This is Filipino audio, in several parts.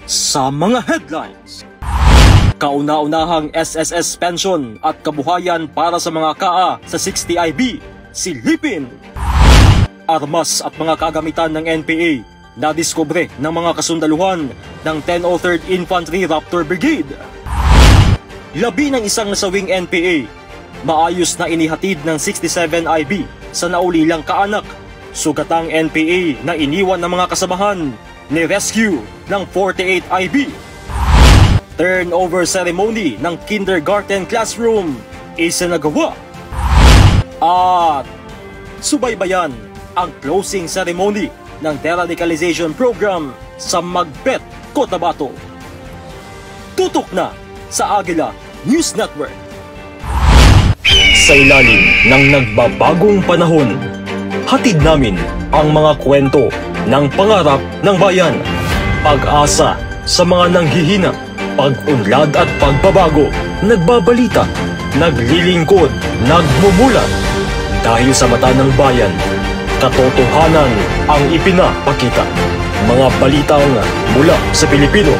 Sa mga headlines, kauna-unahang SSS pension at kabuhayan para sa mga KA sa 60IB, silipin. Armas at mga kagamitan ng NPA na diskubre ng mga kasundaluhan ng 1003rd Infantry Raptor Brigade. Labi ng isang nasawing NPA, maayos na inihatid ng 67IB sa naulilang kaanak. Sugatang NPA na iniwan ng mga kasamahan ni rescue ng 48IB. Turnover ceremony ng kindergarten classroom isinagawa. At subaybayan ang closing ceremony ng deradicalization program sa Magbet, Cotabato. Tutok na sa Agila News Network. Sa ilalim ng nagbabagong panahon, hatid namin ang mga kwento ng pangarap ng bayan, pag-asa sa mga nanghihina, pag-unlad at pagbabago, nagbabalita, naglilingkod, nagmumulat. Dahil sa mata ng bayan, katotohanan ang ipinapakita. Mga balitang mula sa Pilipino,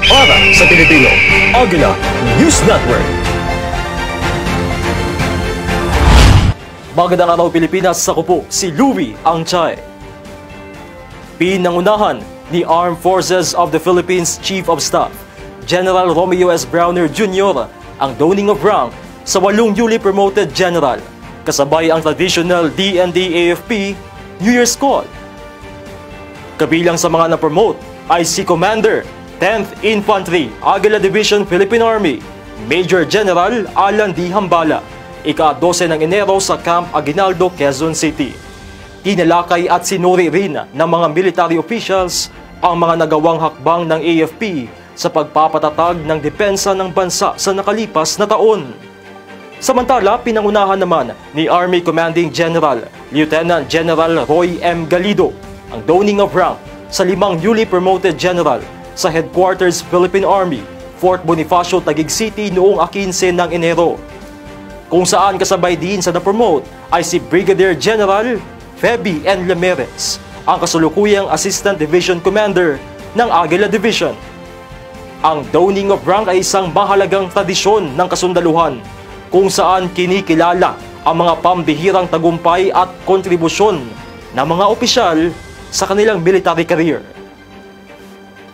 para sa Pilipino, Agila News Network. Magandang araw Pilipinas, ako po si Louie Angchay. Pinangunahan ni Armed Forces of the Philippines Chief of Staff General Romeo S. Browner Jr. ang downing of rank sa 8 newly promoted general, kasabay ang traditional DND-AFP New Year's Call. Kabilang sa mga na-promote ay si Commander 10th Infantry Aguila Division Philippine Army Major General Alan D. Hambala, ika-12 ng Enero sa Camp Aguinaldo, Quezon City. Tinalakay at sinuri rin ng mga military officials ang mga nagawang hakbang ng AFP sa pagpapatatag ng depensa ng bansa sa nakalipas na taon. Samantala, pinangunahan naman ni Army Commanding General Lieutenant General Roy M. Galido ang downing of rank sa 5 newly promoted general sa Headquarters Philippine Army, Fort Bonifacio, Taguig City noong 15 ng Enero. Kung saan kasabay din sa na-promote ay si Brigadier General Feby N. Lameres, ang kasulukuyang Assistant Division Commander ng Aguila Division. Ang downing of rank ay isang mahalagang tradisyon ng kasundaluhan kung saan kinikilala ang mga pambihirang tagumpay at kontribusyon ng mga opisyal sa kanilang military career.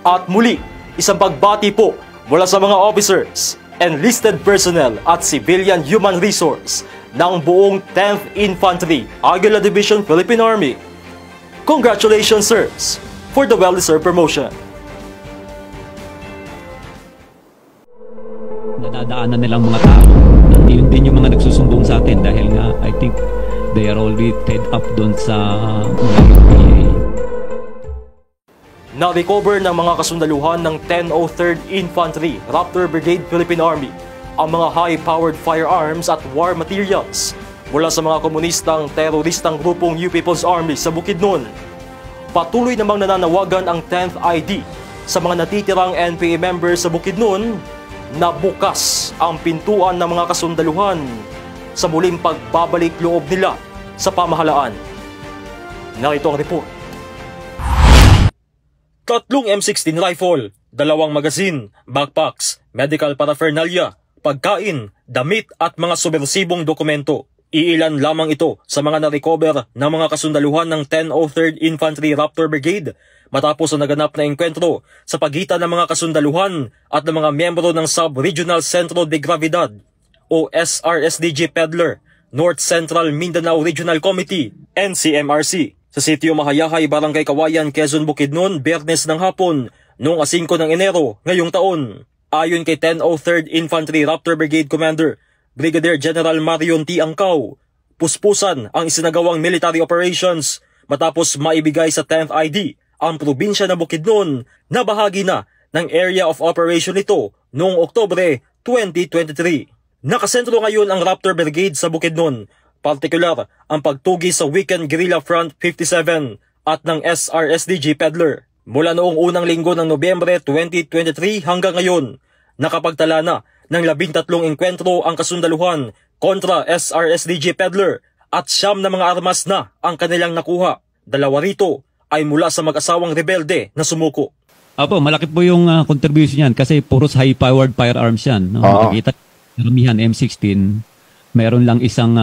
At muli, isang pagbati po mula sa mga officers, enlisted personnel at civilian human resource ng buong 10th Infantry Aguila Division Philippine Army. Congratulations, sirs, for the well-deserved promotion. Nadadaanan nilang mga tao, yun din yung mga nagsusumbong sa atin dahil nga I think they are already tied up doon sa mga UPA. Na-recover ng mga kasundaluhan ng 1003rd Infantry Raptor Brigade Philippine Army ang mga high-powered firearms at war materials mula sa mga komunistang teroristang grupong New People's Army sa Bukidnon. Patuloy namang nananawagan ang 10th ID sa mga natitirang NPA members sa Bukidnon na bukas ang pintuan ng mga kasundaluhan sa muling pagbabalik loob nila sa pamahalaan. Narito ang report. 3 M16 rifle, 2 magazine, backpacks, medical paraphernalia, pagkain, damit at mga subversibong dokumento. Iilan lamang ito sa mga na-recover ng mga kasundaluhan ng 1003rd Infantry Raptor Brigade matapos ang naganap na engkwentro sa pagitan ng mga kasundaluhan at ng mga miyembro ng Sub-Regional Centro de Gravidad o SRSDG Pedler, North Central Mindanao Regional Committee, NCMRC, sa sitio Mahayahay, Barangay Kawayan, Quezon, Bukidnon, Biyernes ng hapon, noong 5 ng Enero ngayong taon. Ayon kay 1003rd Infantry Raptor Brigade Commander Brigadier General Marion T. Angkaw, puspusan ang isinagawang military operations matapos maibigay sa 10th ID ang probinsya ng Bukidnon na bahagi na ng area of operation nito noong Oktubre 2023. Nakasentro ngayon ang Raptor Brigade sa Bukidnon, partikular ang pagtugi sa Weekend Guerrilla Front 57 at ng SRSDG Pedler. Mula noong unang linggo ng Nobyembre 2023 hanggang ngayon, nakapagtala na ng 13 engkwentro ang kasundaluhan kontra SRSDG Pedler at 9 na mga armas na ang kanilang nakuha. 2 rito ay mula sa mag-asawang rebelde na sumuko. Opo, malaki po yung contribution yan kasi puros high-powered firearms yan. No? Makikita, karamihan M16, meron lang isang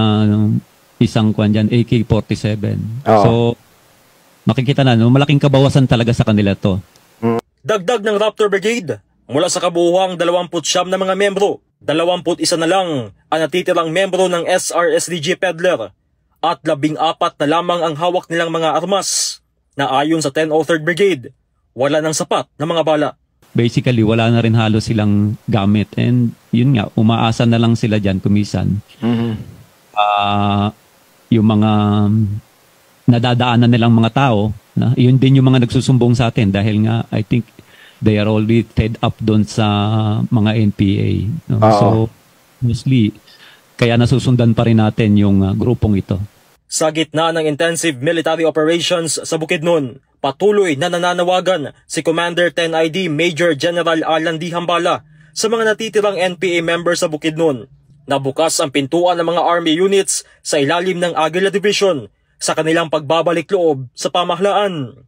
kwan dyan, AK-47. So, makikita na, no? Malaking kabawasan talaga sa kanila to. Dagdag ng Raptor Brigade, mula sa kabuuang 29 na mga membro, 21 na lang ang natitirang membro ng SRSDG Peddler at 14 na lamang ang hawak nilang mga armas na ayon sa 1003rd Brigade, wala nang sapat na mga bala. Basically, wala na rin halos silang gamit and yun nga, umaasa na lang sila dyan kumisan. Yung mga nadadaanan nilang mga tao, yun din yung mga nagsusumbong sa atin dahil nga I think they are already fed up doon sa mga NPA. No? So, mostly, kaya nasusundan pa rin natin yung grupong ito. Sa gitna ng intensive military operations sa Bukidnon, patuloy na nananawagan si Commander 10ID Major General Alan D. Hambala sa mga natitirang NPA members sa Bukidnon na bukas ang pintuan ng mga Army units sa ilalim ng Aguila Division sa kanilang pagbabalik loob sa pamahalaan.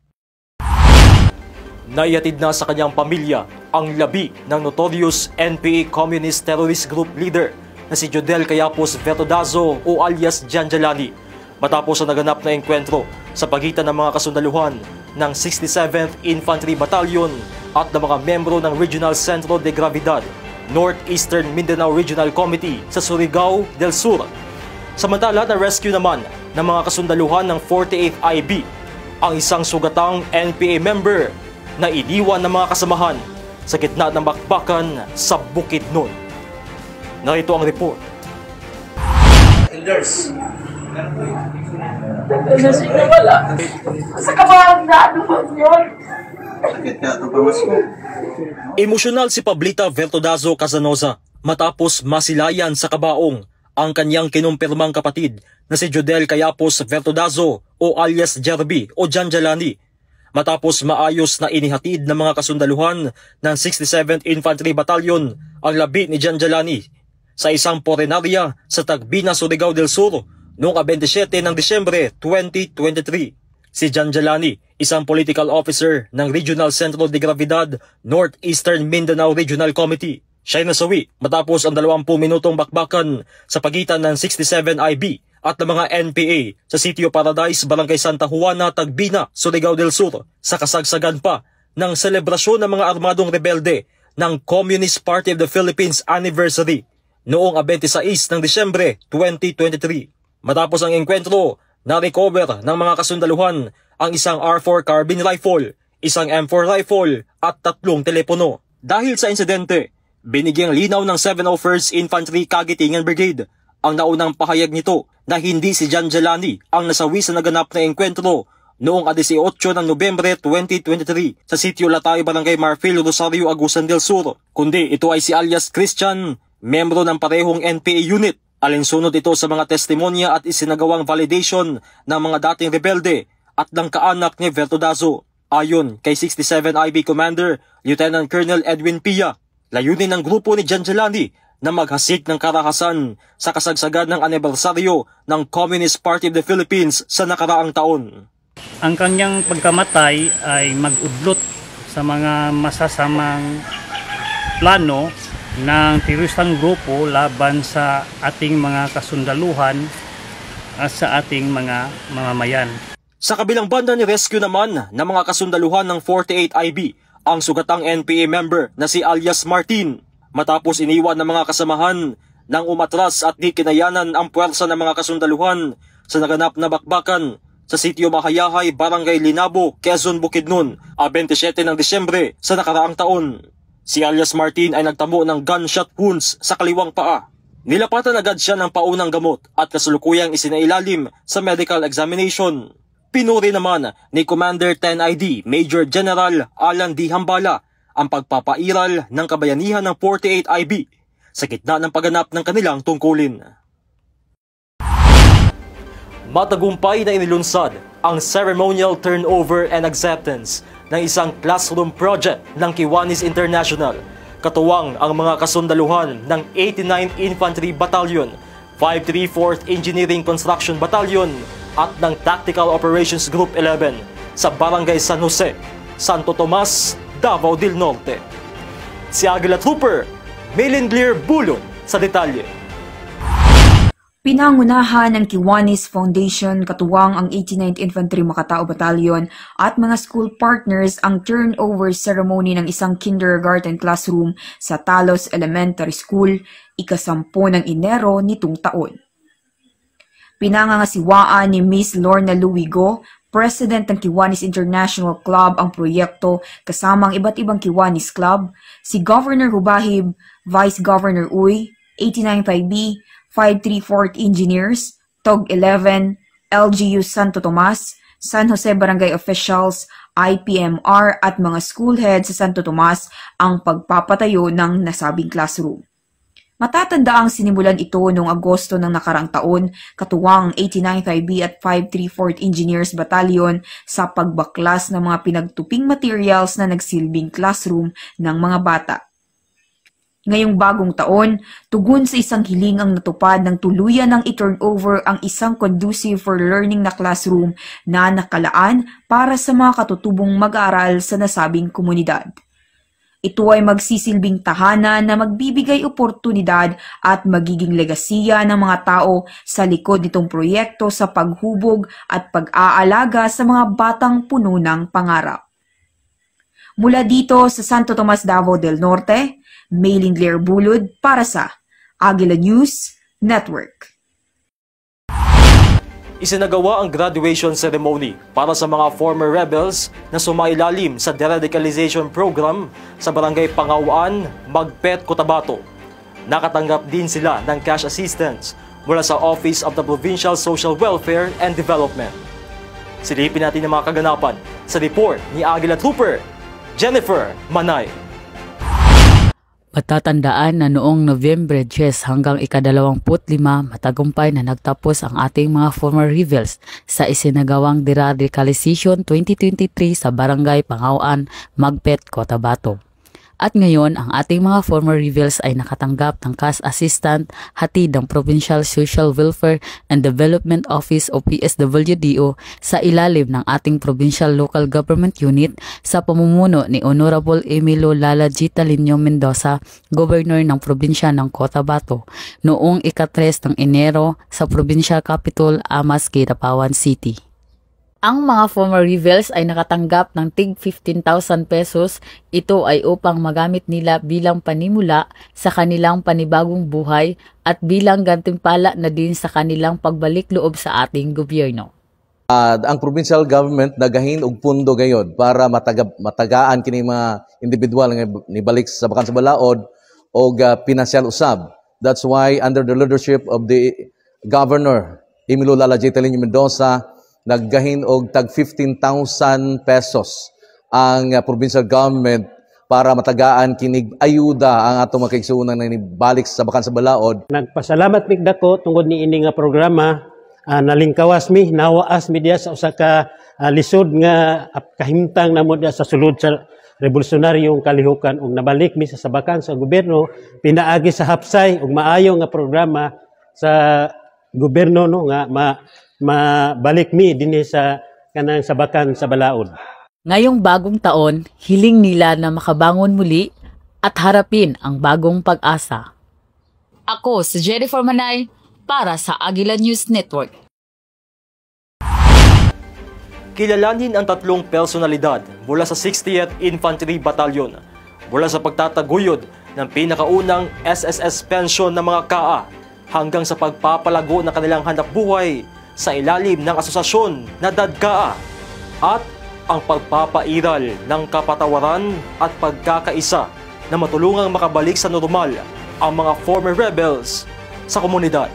Naihatid na sa kanyang pamilya ang labi ng notorious NPA Communist Terrorist Group leader na si Jodel Cayapos Vertodazo o alias Janjalani matapos ang naganap na engkwentro sa pagitan ng mga kasundaluhan ng 67th Infantry Battalion at ng mga membro ng Regional Centro de Gravidad, Northeastern Mindanao Regional Committee sa Surigao del Sur. Samantala, na-rescue naman ng mga kasundaluhan ng 48th IB ang isang sugatang NPA member na iniwan ng mga kasamahan sa gitna ng bakbakan sa Bukidnon. Narito ang report. Elders. Wala. Sa kabahang na ano po yun? Emosyonal si Pablita Vertodazo Casanoza matapos masilayan sa kabaong ang kanyang kinumpirmang kapatid na si Jodel Cayapos Vertodazo o alias Jerby o Janjalani matapos maayos na inihatid ng mga kasundaluhan ng 67th Infantry Battalion ang labi ni Janjalani sa isang porenarya sa Tagbina, Surigao del Sur noong 27 ng Disyembre 2023. Si Janjalani, isang political officer ng Regional Centro de Gravidad, Northeastern Mindanao Regional Committee. Siya'y nasawi matapos ang 20 minutong bakbakan sa pagitan ng 67 IB at ng mga NPA sa Sitio Paradise, Barangay Santa Juana, Tagbina, Surigao del Sur sa kasagsagan pa ng selebrasyon ng mga armadong rebelde ng Communist Party of the Philippines Anniversary noong 26 ng Disyembre 2023. Matapos ang engkwentro, na-recover ng mga kasundaluhan ang isang R4 carbine rifle, isang M4 rifle at 3 telepono. Dahil sa insidente, binigyang linaw ng 701st Infantry Kagitingan Brigade ang naunang pahayag nito na hindi si Janjalani ang nasawi sa naganap na engkwentro noong 18 ng Nobyembre 2023 sa Sitio Latay, Barangay Marfil, Rosario, Agusan del Sur, kundi ito ay si alias Christian, membro ng parehong NPA unit. Alinsunod ito sa mga testimonya at isinagawang validation ng mga dating rebelde at ng kaanak ni Vertodazo. Ayon kay 67 IB Commander Lieutenant Colonel Edwin Pia, layunin ng grupo ni Janjalani na maghasik ng karahasan sa kasagsagan ng anibersaryo ng Communist Party of the Philippines sa nakaraang taon. Ang kanyang pagkamatay ay mag-udlot sa mga masasamang plano ng teroristang grupo laban sa ating mga kasundaluhan at sa ating mga mamamayan. Sa kabilang banda, ni-rescue naman ng mga kasundaluhan ng 48 IB ang sugatang NPA member na si alias Martin matapos iniwan ng mga kasamahan nang umatras at di kinayanan ang puwersa ng mga kasundaluhan sa naganap na bakbakan sa Sitio Mahayahay, Barangay Linabo, Quezon, Bukidnon, 27 ng Disyembre sa nakaraang taon. Si alias Martin ay nagtamo ng gunshot wounds sa kaliwang paa. Nilapatan agad siya ng paunang gamot at kasulukuyang isinailalim sa medical examination. Pinuri naman ni Commander 10ID Major General Alan D. Hambala ang pagpapairal ng kabayanihan ng 48 IB sa gitna ng pagganap ng kanilang tungkulin. Matagumpay na inilunsad ang ceremonial turnover and acceptance ng isang classroom project ng Kiwanis International, katuwang ang mga kasundaluhan ng 89th Infantry Battalion, 534th Engineering Construction Battalion at ng Tactical Operations Group 11 sa Barangay San Jose, Santo Tomas Davao del Norte. Si Aguila Trooper Melingler Bulon sa detalye. Pinangunahan ng Kiwanis Foundation katuwang ang 89th Infantry Makatao Battalion at mga school partners ang turnover ceremony ng isang kindergarten classroom sa Talos Elementary School ika-10 ng Enero nitong taon. Pinangangasiwaan ni Miss Lorna Luigo, President ng Kiwanis International Club ang proyekto kasama ang iba't ibang Kiwanis Club, si Governor Hubahib, Vice Governor Uy, 89-5B, 534th Engineers, TOG 11, LGU Santo Tomas, San Jose Barangay Officials, IPMR at mga school heads sa Santo Tomas ang pagpapatayo ng nasabing classroom. Matatandaang sinimulan ito noong Agosto ng nakarang taon, katuwang 89-5B at 534th Engineers Battalion sa pagbaklas ng mga pinagtuping materials na nagsilbing classroom ng mga bata. Ngayong bagong taon, tugon sa isang hiling ang natupad ng tuluyan ng i-turnover ang isang conducive for learning na classroom na nakalaan para sa mga katutubong mag-aaral sa nasabing komunidad. Ito ay magsisilbing tahanan na magbibigay oportunidad at magiging legasiya ng mga tao sa likod nitong proyekto sa paghubog at pag-aalaga sa mga batang puno ng pangarap. Mula dito sa Santo Tomas, Davao del Norte, Melingler Bulod para sa Aguila News Network. Isinagawa ang graduation ceremony para sa mga former rebels na sumailalim sa deradicalization program sa Barangay Pangawaan, Magpet, Cotabato. Nakatanggap din sila ng cash assistance mula sa Office of the Provincial Social Welfare and Development. Silipin natin ang mga kaganapan sa report ni Aguila Trooper Jennifer Manay. Matatandaan na noong November 10 hanggang ika-25 matagumpay na nagtapos ang ating mga former rebels sa isinagawang deradicalization 2023 sa Barangay Pangawaan, Magpet, Cotabato. At ngayon, ang ating mga former rebels ay nakatanggap ng cash assistant hatid ng Provincial Social Welfare and Development Office o PSWDO sa ilalim ng ating Provincial Local Government Unit sa pamumuno ni Honorable Emilio Lala G. Talinio Mendoza, Governor ng Probinsya ng Cotabato, noong ika-3 ng Enero sa Provincial Capital, Amas, Kidapawan City. Ang mga former rebels ay nakatanggap ng tig 15,000 pesos. Ito ay upang magamit nila bilang panimula sa kanilang panibagong buhay at bilang gantimpala na din sa kanilang pagbalik loob sa ating gobyerno. Ang provincial government nagahin og pundo gayod para matagaan kini mga individual nga nibalik sa bakan sa balaod og pinasyal usab. That's why under the leadership of the Governor Emilio Lala J. Talinio Mendoza, naggahin og tag 15,000 pesos ang provincial government para matagaan kinig ayuda ang atong mga kaigsuonan na nibalik sa bakan sa balaod. Nagpasalamat mig dako tungod ni ini nga programa, nalingkawas mi, nawaas mi diya sa usa ka lisod nga kahimtang namo diya sa sulod sa revolusyonaryong kalihukan ug nabalik mi sa sabakan sa gobyerno, pinaagi sa hapsay ug maayo nga programa sa gobyerno no nga mabalik mi dinhi sa kanang sabakan sa balaod. Ngayong bagong taon, hiling nila na makabangon muli at harapin ang bagong pag-asa. Ako si Jennifer Manay para sa Aguila News Network. Kilalanin ang 3 personalidad mula sa 60th Infantry Battalion mula sa pagtataguyod ng pinakaunang SSS pension ng mga KA hanggang sa pagpapalago ng kanilang hanapbuhay sa ilalim ng asosasyon na DADKA at ang pagpapairal ng kapatawaran at pagkakaisa na matulungang makabalik sa normal ang mga former rebels sa komunidad.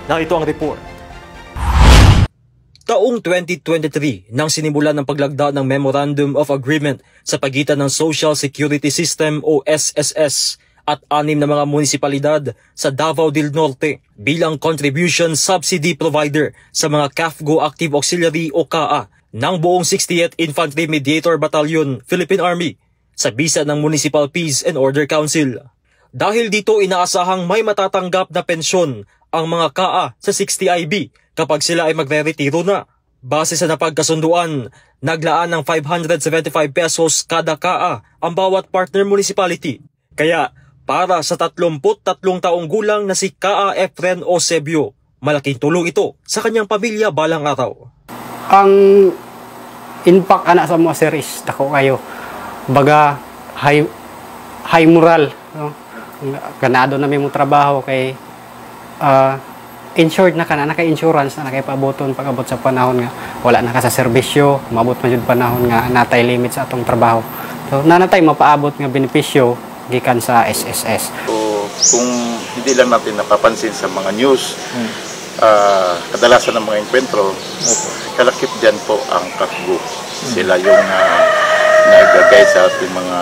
Narito ang report. Taong 2023 nang sinimulan ng paglagda ng Memorandum of Agreement sa pagitan ng Social Security System o SSS at 6 na mga munisipalidad sa Davao del Norte bilang contribution subsidy provider sa mga CAFGO Active Auxiliary o CAA ng buong 60th Infantry Mediator Battalion, Philippine Army sa bisa ng Municipal Peace and Order Council. Dahil dito inaasahang may matatanggap na pensyon ang mga KA sa 60IB kapag sila ay magre-retiro na. Base sa napagkasunduan, naglaan ng 575 pesos kada KA ang bawat partner municipality. Kaya para sa 33 taong gulang na si KA Efren Eusebio, malaking tulong ito sa kanyang pamilya balang araw. Ang impact anak sa mga sir is dako kayo. Baga high moral, no? Ganado na may mong trabaho kay insured na ka na, naka-insurance na nakaipaboton pag-abot sa panahon nga wala na ka sa serbisyo, umabot man jud panahon nga natay limit sa atong trabaho. So nanatay mapaabot nga benepisyo gikan sa SSS. So, kung hindi lang natin napapansin sa mga news, kadalasan ng mga enkwentro, kalakip dyan po ang KAFGU. Sila yung nag-guide sa ating mga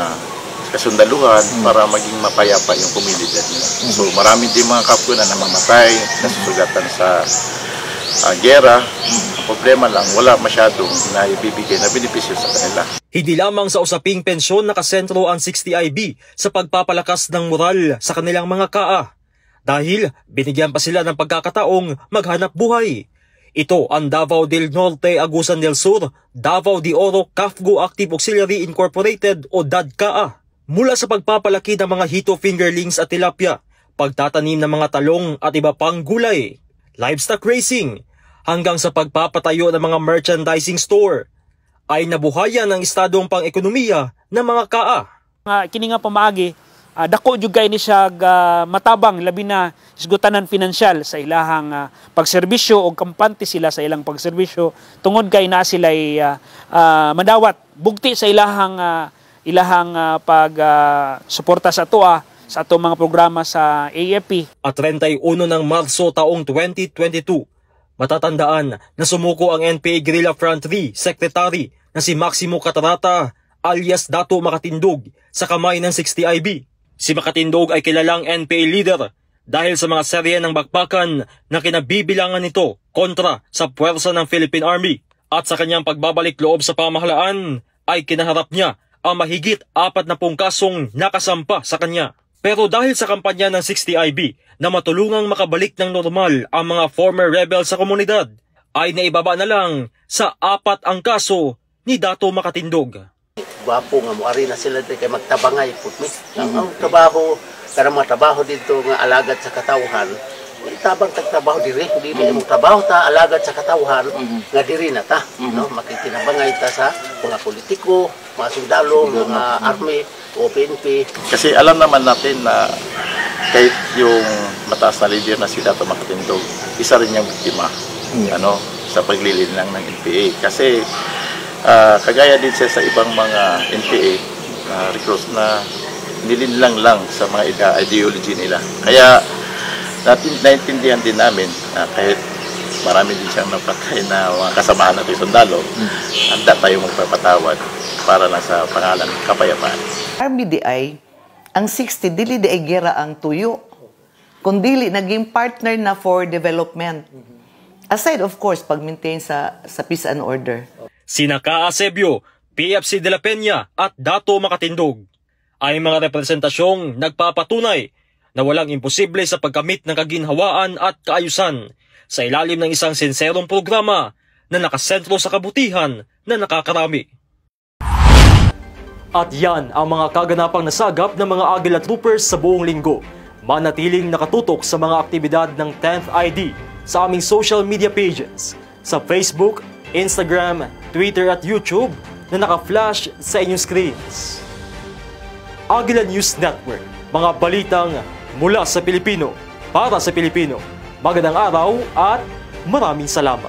kasundaluhan para maging mapayapa yung komunidad nila. So marami din mga KAFGU na namamatay, nasusugatan sa gera. Ang problema lang, wala masyadong naibibigay na benepisyo sa kanila. Hindi lamang sa usaping pensyon nakasentro ang 60IB sa pagpapalakas ng moral sa kanilang mga KA. Dahil binigyan pa sila ng pagkakataong maghanap buhay. Ito ang Davao del Norte, Agusan del Sur, Davao de Oro KAFGU Active Auxiliary Incorporated o DADKA. Mula sa pagpapalaki ng mga hito fingerlings at tilapia, pagtatanim ng mga talong at iba pang gulay, livestock racing, hanggang sa pagpapatayo ng mga merchandising store, ay nabuhayan ang estadong pang-ekonomiya ng mga KA. Kini nga pamaagi, dako jud kay ni siya matabang labi na isgutanan pinansyal sa ilahang pagserbisyo o kampante sila sa ilang pagserbisyo tungod kay na sila madawat bugti sa ilahang pag-suporta sa atong mga programa sa AFP. At 31 ng Marso taong 2022, matatandaan na sumuko ang NPA Guerrilla Front 3 Secretary na si Maximo Catarata alias Dato Makatindog sa kamay ng 60IB. Si Makatindog ay kilalang NPA leader dahil sa mga serye ng bakbakan na kinabibilangan nito kontra sa puwersa ng Philippine Army. At sa kanyang pagbabalik loob sa pamahalaan ay kinaharap niya ang mahigit 40 kasong nakasampa sa kanya. Pero dahil sa kampanya ng 60IB na matulungang makabalik ng normal ang mga former rebels sa komunidad, ay naibaba na lang sa 4 ang kaso ni Dato Makatindog. Wapo nga muari na sila kay magtabangay putmi. Ang trabaho, karang mga trabaho dito nga alagad sa katawhan, tabang tagtrabaho diri, hindi mo trabaho ta alagad sa katawhan nga diri na ta, no? Makikinabangay ta sa mga politiko, mga sundalo, mga army o PNP. Kasi alam naman natin na kahit yung mataas na leader na si Dato Makatindog, isa rin yung biktima sa paglilinlang ng NPA. Kasi kagaya din siya sa ibang mga NPA recruits na nilinlang lang sa mga ideology nila. Kaya naintindihan din namin kahit marami din siyang napatay na mga kasamahan natin sundalo, handa tayo magpapatawad para lang sa pangalan ng kapayapaan. RBDI, ang 60 dili di ay gera ang tuyo, kundi naging partner na for development. Aside of course, pag-maintain sa peace and order. Sina KA Eusebio, PFC de la Peña at Dato Makatindog ay mga representasyong nagpapatunay na walang imposible sa pagkamit ng kaginhawaan at kaayusan sa ilalim ng isang sinserong programa na nakasentro sa kabutihan na nakakarami. At yan ang mga kaganapang nasagap ng mga Aguila Troopers sa buong linggo. Manatiling nakatutok sa mga aktibidad ng 10th ID sa aming social media pages sa Facebook, Instagram, Twitter at YouTube na naka-flash sa inyong screens. Aguila News Network, mga balitang mula sa Pilipino, para sa Pilipino. Magandang araw at maraming salamat.